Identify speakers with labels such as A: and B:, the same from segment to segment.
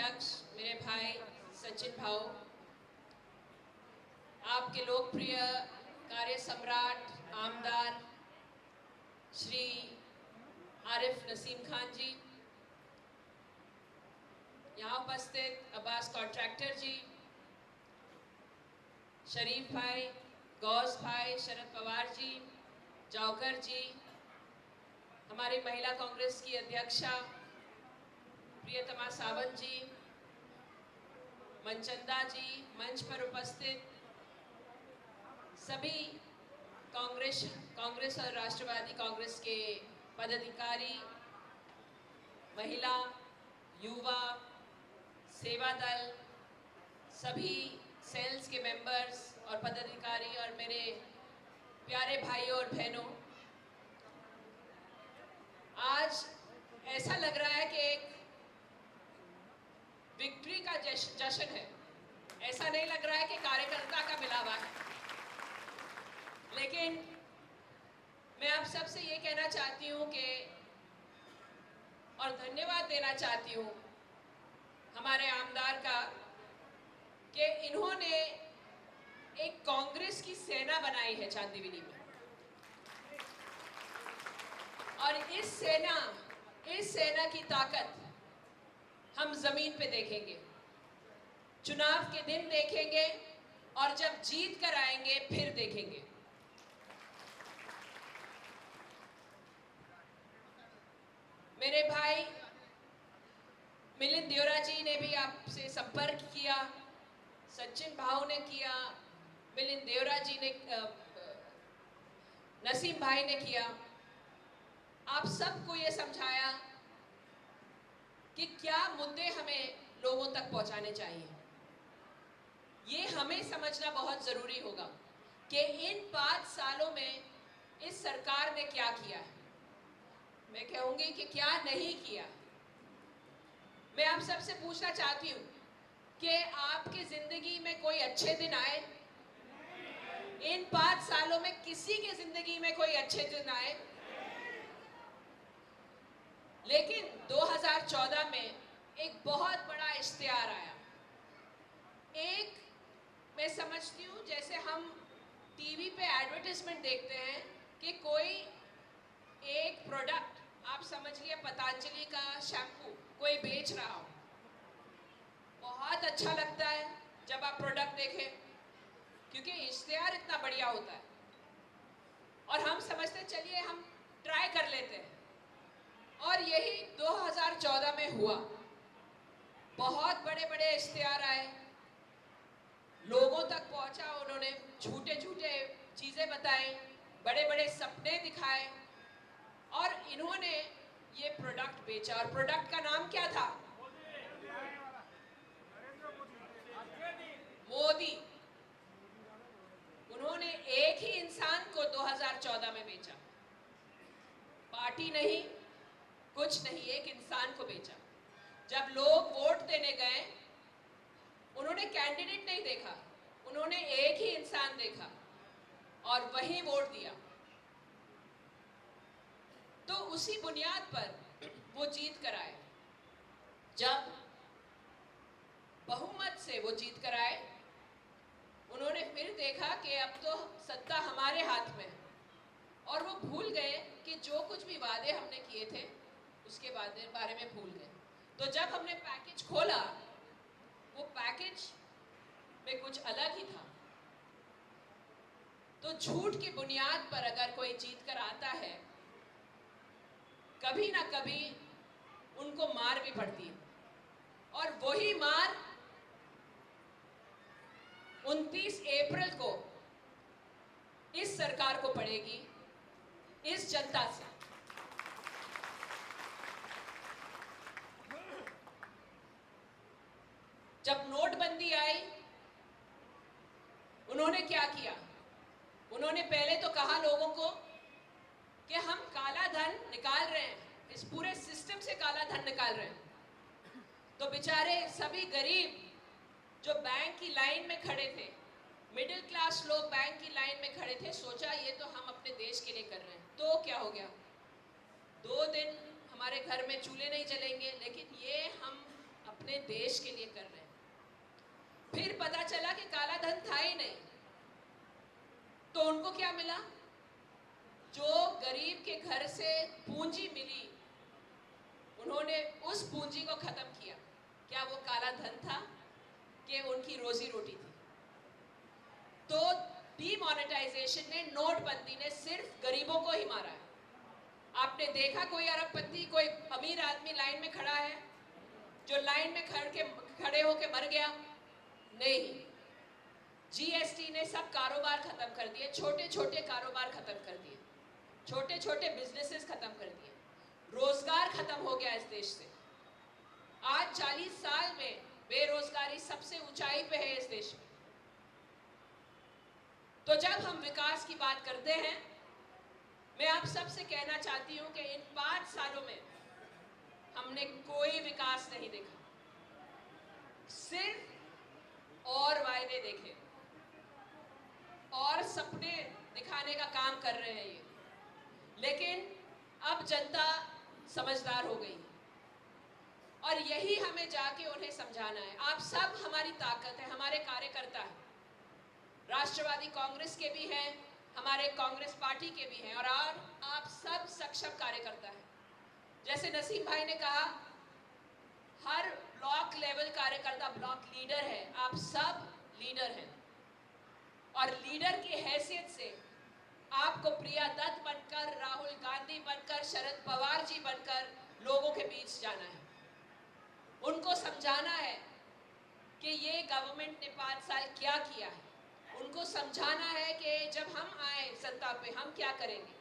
A: अध्यक्ष मेरे भाई सचिन भाऊ, आपके लोकप्रिय कार्य सम्राट आमदार श्री आरिफ नसीम खान जी, यहाँ उपस्थित अब्बास कॉन्ट्रैक्टर जी, शरीफ भाई, गौस भाई, शरद पवार जी, जावकर जी, हमारी महिला कांग्रेस की अध्यक्षा प्रियतमा सावंत जी, मनचंदा जी, मंच पर उपस्थित सभी कांग्रेस और राष्ट्रवादी कांग्रेस के पदाधिकारी, महिला, युवा, सेवा दल, सभी सेल्स के मेंबर्स और पदाधिकारी और मेरे प्यारे भाइयों और बहनों, आज ऐसा लग रहा है कि एक विक्ट्री का जश्न है। ऐसा नहीं लग रहा है कि कार्यकर्ता का मिलावा है। लेकिन मैं आप सबसे ये कहना चाहती हूँ कि और धन्यवाद देना चाहती हूँ हमारे आमदार का कि इन्होंने एक कांग्रेस की सेना बनाई है चांदीविली में, और इस सेना की ताकत हम जमीन पे देखेंगे, चुनाव के दिन देखेंगे और जब जीत कर आएंगे फिर देखेंगे। मेरे भाई मिलिंद देवरा जी ने भी आपसे संपर्क किया, सचिन भाऊ ने किया, मिलिंद देवरा जी ने, नसीम भाई ने किया। आप सबको ये समझाया कि क्या मुद्दे हमें लोगों तक पहुंचाने चाहिए। ये हमें समझना बहुत जरूरी होगा कि इन 5 सालों में इस सरकार ने क्या किया है। मैं कहूंगी कि क्या नहीं किया। मैं आप सबसे पूछना चाहती हूं कि आपकी जिंदगी में कोई अच्छे दिन आए? इन 5 सालों में किसी की जिंदगी में कोई अच्छे दिन आए? लेकिन 2014 में एक बहुत बड़ा इश्तिहार आया। एक, मैं समझती हूँ जैसे हम टीवी पे एडवर्टाइजमेंट देखते हैं कि कोई एक प्रोडक्ट, आप समझिए पतंजलि का शैम्पू कोई बेच रहा हो, बहुत अच्छा लगता है जब आप प्रोडक्ट देखें, क्योंकि इश्तिहार इतना बढ़िया होता है और हम समझते चलिए हम ट्राई कर लेते हैं। और यही 2014 में हुआ। बहुत बड़े बड़े इश्तिहार आए, लोगों तक पहुंचा, उन्होंने झूठे झूठे चीजें बताई, बड़े बड़े सपने दिखाए और इन्होंने ये प्रोडक्ट बेचा। और प्रोडक्ट का नाम क्या था? मोदी। उन्होंने एक ही इंसान को 2014 में बेचा, पार्टी नहीं, कुछ नहीं, एक इंसान को बेचा। जब लोग वोट देने गए, उन्होंने कैंडिडेट नहीं देखा, उन्होंने एक ही इंसान देखा और वही वोट दिया। तो उसी बुनियाद पर वो जीत कर आए। जब बहुमत से वो जीत कर आए, उन्होंने फिर देखा कि अब तो सत्ता हमारे हाथ में है, और वो भूल गए कि जो कुछ भी वादे हमने किए थे उसके बारे में भूल गए। तो जब हमने पैकेज खोला, वो पैकेज में कुछ अलग ही था। तो झूठ की बुनियाद पर अगर कोई जीत कर आता है, कभी ना कभी उनको मार भी पड़ती है, और वही मार 29 अप्रैल को इस सरकार को पड़ेगी, इस जनता से। जब नोटबंदी आई, उन्होंने क्या किया? उन्होंने पहले तो कहा लोगों को कि हम काला धन निकाल रहे हैं, इस पूरे सिस्टम से काला धन निकाल रहे हैं। तो बेचारे सभी गरीब जो बैंक की लाइन में खड़े थे, मिडिल क्लास लोग बैंक की लाइन में खड़े थे, सोचा ये तो हम अपने देश के लिए कर रहे हैं। तो क्या हो गया? 2 दिन हमारे घर में चूल्हे नहीं जलेंगे, लेकिन ये हम अपने देश के लिए कर रहे हैं। फिर पता चला कि काला धन था ही नहीं, तो उनको क्या मिला? जो गरीब के घर से पूंजी मिली, उन्होंने उस पूंजी को खत्म किया। क्या वो काला धन था कि उनकी रोजी रोटी थी? तो डीमोनेटाइजेशन ने, नोटबंदी ने सिर्फ गरीबों को ही मारा है। आपने देखा कोई अरबपति, कोई अमीर आदमी लाइन में खड़ा है जो लाइन में खड़े होके मर गया? नहीं। जीएसटी ने सब कारोबार खत्म कर दिए, छोटे छोटे कारोबार खत्म कर दिए, छोटे छोटे बिजनेसेस खत्म कर दिए, रोजगार खत्म हो गया इस देश से। आज 40 साल में बेरोजगारी सबसे ऊंचाई पे है इस देश में। तो जब हम विकास की बात करते हैं, मैं आप सबसे कहना चाहती हूं कि इन 5 सालों में हमने कोई विकास नहीं देखा, सिर्फ और वायदे देखे और सपने दिखाने का काम कर रहे हैं ये। लेकिन अब जनता समझदार हो गई और यही हमें जाके उन्हें समझाना है। आप सब हमारी ताकत है, हमारे कार्यकर्ता हैं, राष्ट्रवादी कांग्रेस के भी हैं, हमारे कांग्रेस पार्टी के भी हैं, और आप सब सक्षम कार्यकर्ता हैं। जैसे नसीम भाई ने कहा, हर ब्लॉक लेवल कार्यकर्ता ब्लॉक लीडर है, आप सब लीडर हैं। और लीडर की हैसियत से आपको प्रिया दत्त बनकर, राहुल गांधी बनकर, शरद पवार जी बनकर लोगों के बीच जाना है, उनको समझाना है कि ये गवर्नमेंट ने 5 साल क्या किया है, उनको समझाना है कि जब हम आए सत्ता पे हम क्या करेंगे।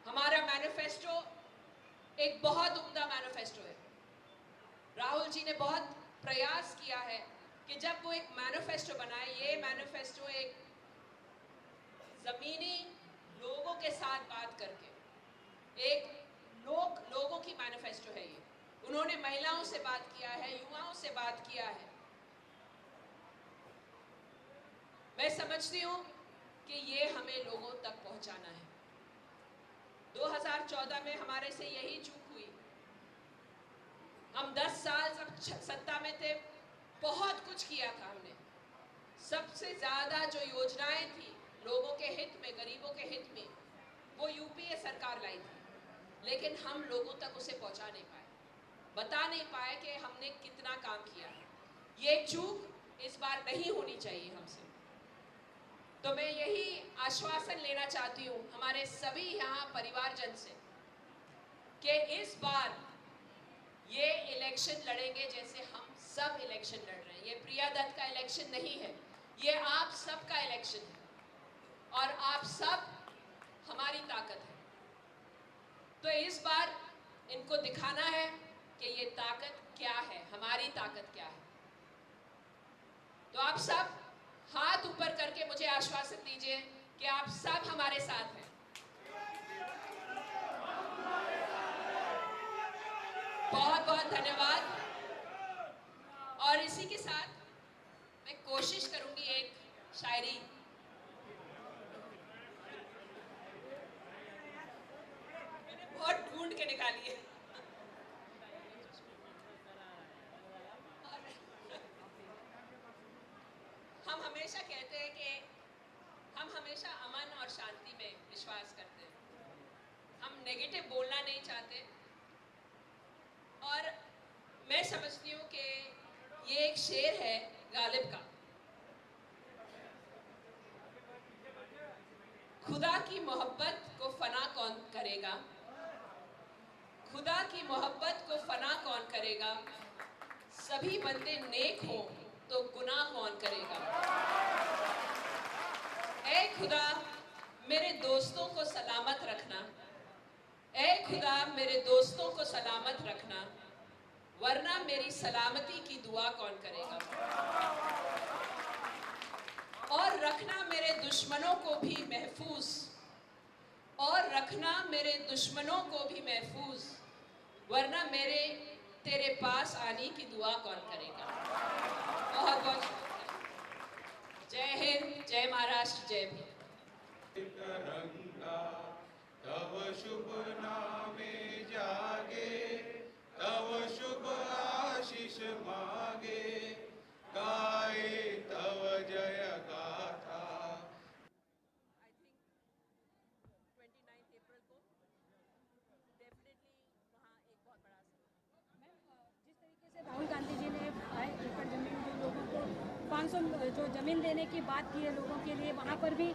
A: हमारा मैनिफेस्टो एक बहुत उम्दा मैनिफेस्टो है। राहुल जी ने बहुत प्रयास किया है कि जब वो एक मैनिफेस्टो बनाए, ये मैनिफेस्टो एक जमीनी लोगों के साथ बात करके एक लोगों की मैनिफेस्टो है ये। उन्होंने महिलाओं से बात किया है, युवाओं से बात किया है। मैं समझती हूँ कि ये हमें लोगों तक पहुंचाना है। 2014 में हमारे से यही चूक हुई। हम 10 साल जब सत्ता में थे, बहुत कुछ किया था हमने। सबसे ज्यादा जो योजनाएं थी लोगों के हित में, गरीबों के हित में, वो यूपीए सरकार लाई थी, लेकिन हम लोगों तक उसे पहुंचा नहीं पाए, बता नहीं पाए कि हमने कितना काम किया है। ये चूक इस बार नहीं होनी चाहिए हमसे। तो मैं यही आश्वासन लेना चाहती हूँ हमारे सभी यहाँ परिवारजन से कि इस बार ये इलेक्शन लड़ेंगे जैसे हम सब इलेक्शन लड़ रहे हैं। ये प्रिया दत्त का इलेक्शन नहीं है, ये आप सब का इलेक्शन है और आप सब हमारी ताकत है। तो इस बार इनको दिखाना है कि ये ताकत क्या है, हमारी ताकत क्या है। तो आप सब हाथ ऊपर करके मुझे आश्वासन दीजिए कि आप सब हमारे साथ हैं। बहुत बहुत धन्यवाद। और इसी के साथ मैं कोशिश करूंगी एक शायरी। मैंने बहुत ढूंढ के निकाली है। हम हमेशा कहते हैं कि हम हमेशा अमन और शांति में विश्वास करते हैं, हम नेगेटिव बोलना नहीं चाहते। और मैं समझती हूँ कि ये एक शेर है गालिब का, खुदा की मोहब्बत को फना कौन करेगा, खुदा की मोहब्बत को फना कौन करेगा, सभी बंदे नेक हों तो गुनाह कौन करेगा। ऐ खुदा मेरे दोस्तों को सलामत रखना, ऐ खुदा मेरे दोस्तों को सलामत रखना, वरना मेरी सलामती की दुआ कौन करेगा। और रखना मेरे दुश्मनों को भी महफूज, और रखना मेरे दुश्मनों को भी महफूज, वरना मेरे तेरे पास आने की दुआ कौन करेगा। बहुत बहुत शुक्रिया। जय हिंद, जय महाराष्ट्र, जय भीम।
B: तव शुभ नामे जागे, तव शुभ 500 जो ज़मीन देने की बात की है लोगों के लिए, वहाँ पर भी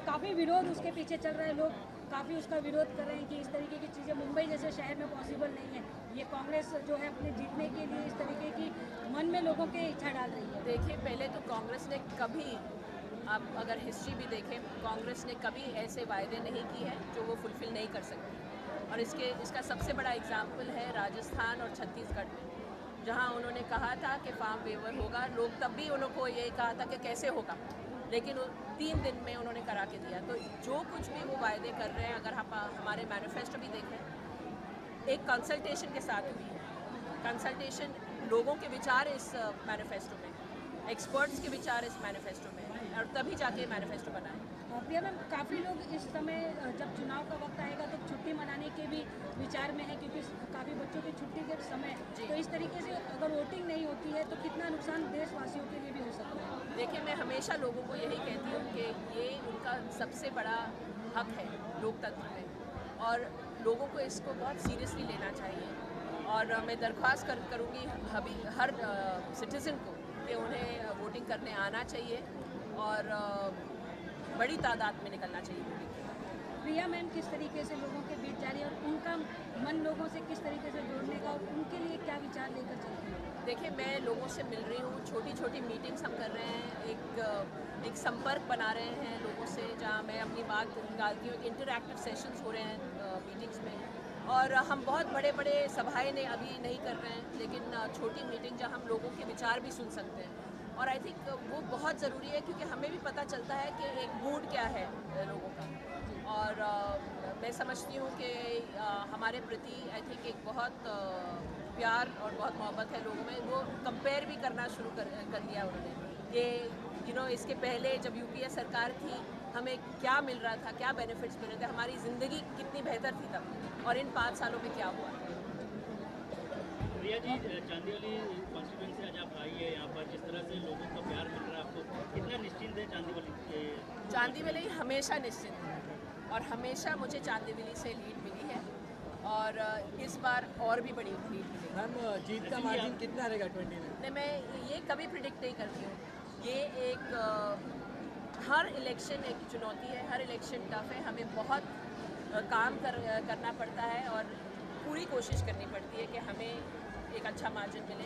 B: काफ़ी विरोध उसके पीछे चल रहा है। लोग काफ़ी उसका विरोध कर रहे हैं कि इस तरीके की चीज़ें मुंबई जैसे शहर में पॉसिबल नहीं है। ये कांग्रेस जो है अपने जीतने के लिए इस तरीके की मन में लोगों के इच्छा डाल रही है।
A: देखिए, पहले तो कांग्रेस ने कभी, आप अगर हिस्ट्री भी देखें, कांग्रेस ने कभी ऐसे वायदे नहीं किए हैं जो वो फुलफिल नहीं कर सकती। और इसका सबसे बड़ा एग्जाम्पल है राजस्थान और छत्तीसगढ़ में, जहां उन्होंने कहा था कि फार्म वेवर होगा। लोग तब भी उनको यही कहा था कि कैसे होगा, लेकिन 3 दिन में उन्होंने करा के दिया। तो जो कुछ भी वो वायदे कर रहे हैं, अगर हम हमारे मैनिफेस्टो भी देखें, एक कंसल्टेशन के साथ हुई है। कंसल्टेशन, लोगों के विचार इस मैनिफेस्टो में, एक्सपर्ट्स के विचार इस मैनिफेस्टो में, और तभी जाके मैनिफेस्टो बनाए।
B: प्रिया मैम, काफ़ी लोग इस समय जब चुनाव का वक्त आएगा तो छुट्टी मनाने के भी विचार में है, क्योंकि काफ़ी बच्चों की छुट्टी के समय, तो इस तरीके से अगर वोटिंग नहीं होती है तो कितना नुकसान देशवासियों के लिए भी हो सकता है।
A: देखिए, मैं हमेशा लोगों को यही कहती हूँ कि ये उनका सबसे बड़ा हक है लोकतंत्र में, और लोगों को इसको बहुत सीरियसली लेना चाहिए। और मैं दरख्वास्त करूँगी हर सिटीज़न को कि उन्हें वोटिंग करने आना चाहिए और बड़ी तादाद में निकलना चाहिए वोटिंग।
B: प्रिया मैम किस तरीके से लोगों के बीच जा रही है और उनका मन लोगों से किस तरीके से जोड़ने का, और उनके लिए क्या विचार लेकर चलती है?
A: देखिए, मैं लोगों से मिल रही हूँ, छोटी छोटी मीटिंग्स हम कर रहे हैं, एक संपर्क बना रहे हैं लोगों से, जहाँ मैं अपनी बात निकालती हूँ। इंटरैक्टिव सेशंस हो रहे हैं मीटिंग्स में, और हम बहुत बड़े बड़े सभाएं ने अभी नहीं कर रहे हैं, लेकिन छोटी मीटिंग जहाँ हम लोगों के विचार भी सुन सकते हैं। और आई थिंक वो बहुत ज़रूरी है, क्योंकि हमें भी पता चलता है कि एक मूड क्या है लोगों का। और मैं समझती हूँ कि हमारे प्रति आई थिंक एक बहुत प्यार और बहुत मोहब्बत है लोगों में। वो कंपेयर भी करना शुरू कर दिया उन्होंने कि इसके पहले जब यूपीए सरकार थी, हमें क्या मिल रहा था, क्या बेनिफिट्स मिल रहे थे, हमारी ज़िंदगी कितनी बेहतर थी तब, और इन 5 सालों में क्या हुआ।
C: प्रिया जी, चांदीवली कॉन्स्टिट्यूएंसी आज आप आई है यहाँ पर, जिस तरह से लोगों का प्यार मिल रहा है आपको, कितना निश्चिंत है चांदीवली के?
A: चांदीवली हमेशा निश्चित है, और हमेशा मुझे चांदीवली से लीड मिली है, और इस बार और भी बड़ी लीड मिलेगी।
D: मैम, जीत का मार्जिन कितना रहेगा 20 में?
A: नहीं, मैं ये कभी प्रिडिक्ट नहीं करती हूँ। ये हर इलेक्शन एक चुनौती है, हर इलेक्शन टफ है, हमें बहुत काम करना पड़ता है, और पूरी कोशिश करनी पड़ती है कि हमें एक अच्छा मार्जिन मिले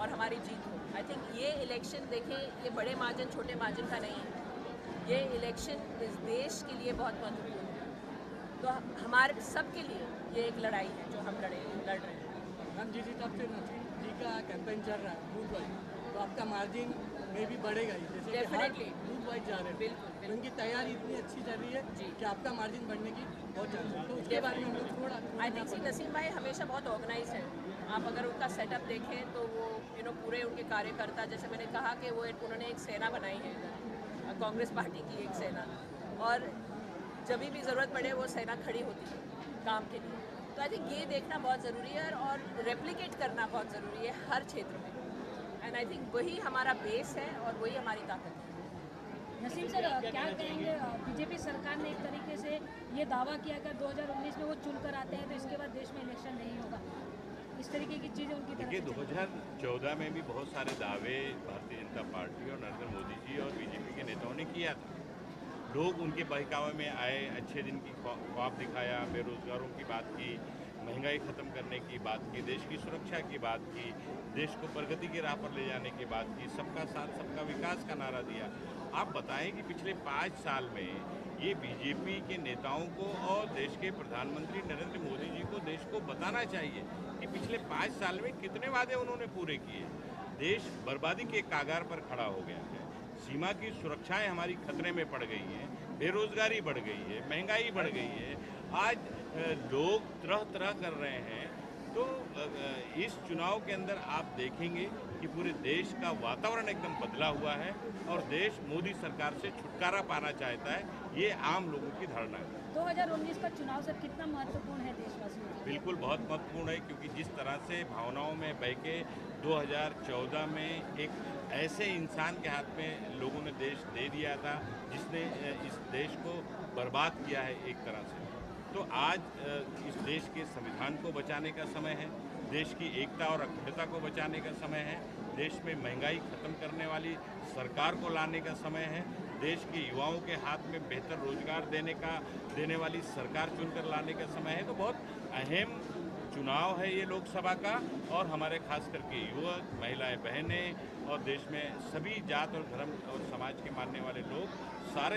A: और हमारी जीत हो। आई थिंक ये इलेक्शन, देखें, ये बड़े मार्जिन छोटे मार्जिन का नहीं है, ये इलेक्शन इस देश के लिए बहुत महत्वपूर्ण है। तो हमारे सब के लिए ये एक लड़ाई है जो हम लड़ रहे हैं।
D: मैम, जिस हिसाब से नसीम जी का कैंपेन चल रहा है बूथ वाइज, तो आपका मार्जिन में भी बढ़ेगा ही, जैसे कि हर
A: Definitely.
D: बूथ वाइज जा रहे हैं।
A: बिल्कुल।
D: उनकी तैयारी इतनी अच्छी चल रही है
A: जी।
D: कि आपका मार्जिन बढ़ने की बहुत चांस है, तो उसके बारे में हम लोग थोड़ा
A: आई थिंक नसीम भाई हमेशा बहुत ऑर्गेनाइज है। आप अगर उनका सेटअप देखें तो वो पूरे उनके कार्यकर्ता, जैसे मैंने कहा कि उन्होंने एक सेना बनाई है इधर, कांग्रेस पार्टी की एक सेना, और जब भी ज़रूरत पड़े वो सेना खड़ी होती है काम के लिए। तो आई थिंक ये देखना बहुत ज़रूरी है, और रेप्लिकेट करना बहुत ज़रूरी है हर क्षेत्र में, एंड आई थिंक वही हमारा बेस है और वही हमारी ताकत है।
B: नसीम सर, क्या कहेंगे, बीजेपी सरकार ने एक तरीके से ये दावा किया कि 2019 में वो चुन कर आते हैं तो इसके बाद देश में इलेक्शन नहीं होगा, इस तरीके की चीज़ें उनकी तरफ
E: देखिए,
B: से चल रही हैं।
E: 2014 में भी बहुत सारे दावे भारतीय जनता पार्टी और नरेंद्र मोदी जी और बीजेपी के नेताओं ने किया था। लोग उनके बहकावे में आए, अच्छे दिन की ख्वाब दिखाया, बेरोजगारों की बात की, महंगाई ख़त्म करने की बात की, देश की सुरक्षा की बात की, देश को प्रगति की राह पर ले जाने की बात की, सबका साथ सबका विकास का नारा दिया। आप बताएं कि पिछले 5 साल में ये बीजेपी के नेताओं को और देश के प्रधानमंत्री नरेंद्र मोदी जी को देश को बताना चाहिए कि पिछले 5 साल में कितने वादे उन्होंने पूरे किए। देश बर्बादी के कागार पर खड़ा हो गया है, सीमा की सुरक्षाएं हमारी खतरे में पड़ गई हैं, बेरोजगारी बढ़ गई है, महंगाई बढ़ गई है, आज लोग तरह तरह कर रहे हैं। तो इस चुनाव के अंदर आप देखेंगे कि पूरे देश का वातावरण एकदम बदला हुआ है और देश मोदी सरकार से छुटकारा पाना चाहता है, ये आम लोगों की धारणा है।
B: 2019 का चुनाव सर कितना महत्वपूर्ण है देशवासियों के लिए?
E: बिल्कुल बहुत महत्वपूर्ण है, क्योंकि जिस तरह से भावनाओं में बह के 2014 में एक ऐसे इंसान के हाथ में लोगों ने देश दे दिया था जिसने इस देश को बर्बाद किया है एक तरह से। तो आज इस देश के संविधान को बचाने का समय है, देश की एकता और अखंडता को बचाने का समय है, देश में महंगाई खत्म करने वाली सरकार को लाने का समय है। देश के युवाओं के हाथ में बेहतर रोजगार देने वाली सरकार चुनकर लाने का समय है। तो बहुत अहम चुनाव है ये लोकसभा का, और हमारे खास करके युवक, महिलाएं, बहनें और देश में सभी जात और धर्म और समाज के मानने वाले लोग सारे